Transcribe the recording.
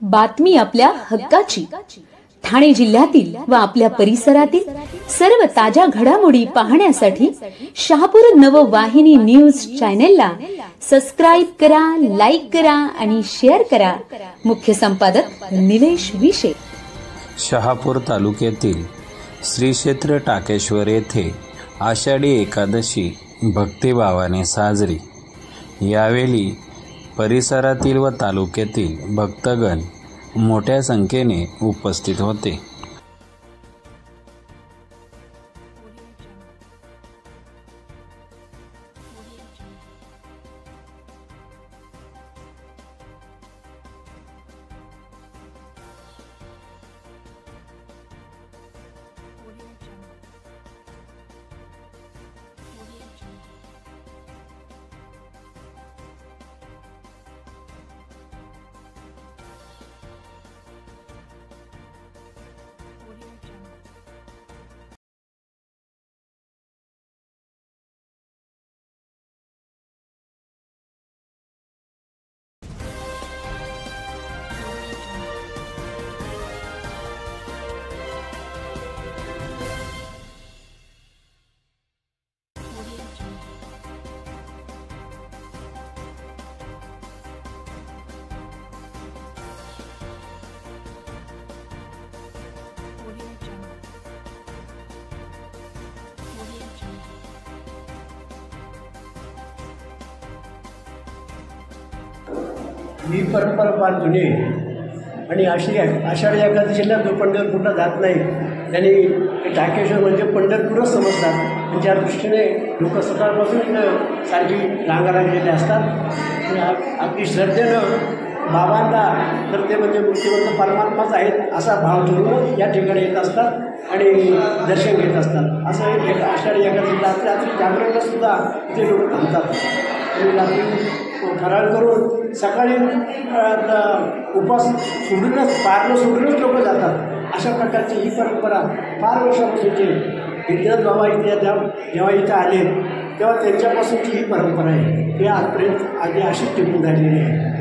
बातमी आपल्या हक्काची। ठाणे जिल्ह्यातील व आपल्या परिसरातील सर्व ताज्या घडामोडी पाहण्यासाठी शहापूर नववाहिनी न्यूज चॅनेलला सबस्क्राइब करा, लाईक करा आणि शेअर करा। मुख्य संपादक निलेश विशे। शहापूर तालुक्यातील श्री क्षेत्र टाकेश्वर येथे आषाढी एकादशी भक्तिभावाने साजरी। यावेळी परिसरातील व तालुक्यातील भक्तगण मोठ्या संख्येने उपस्थित होते। ही परंपरा फार जुनी आहे आणि आषाढी एकादशीला जो पंढरपूरला जात नाही त्यांनी टाकेश्वर म्हणजे पंढरपूरच समजतात आणि त्या दृष्टीने लोक सकाळपासून इथं सारखी रांगा लागलेले असतात आणि अगदी श्रद्धेनं बाबांना तर ते म्हणजे मूर्तिवंत परमात्माच आहेत असा भाव ठेवून या ठिकाणी येत असतात आणि दर्शन घेत असतात। असं एक आषाढी एकादशी रात्री जागरणलासुद्धा इथे लोक थांबतात आणि रात्री फराळ करून सकाळी उपास सोडूनच पारणं सोडूनच लोक जातात। अशा प्रकारची ही परंपरा फार वर्षापासूनची विद्यार्थी बाबा इथे जेव्हा इथे आले तेव्हा त्यांच्यापासूनची ही परंपरा आहे, ही आजपर्यंत आधी अशीच टिकून राहिलेली आहे।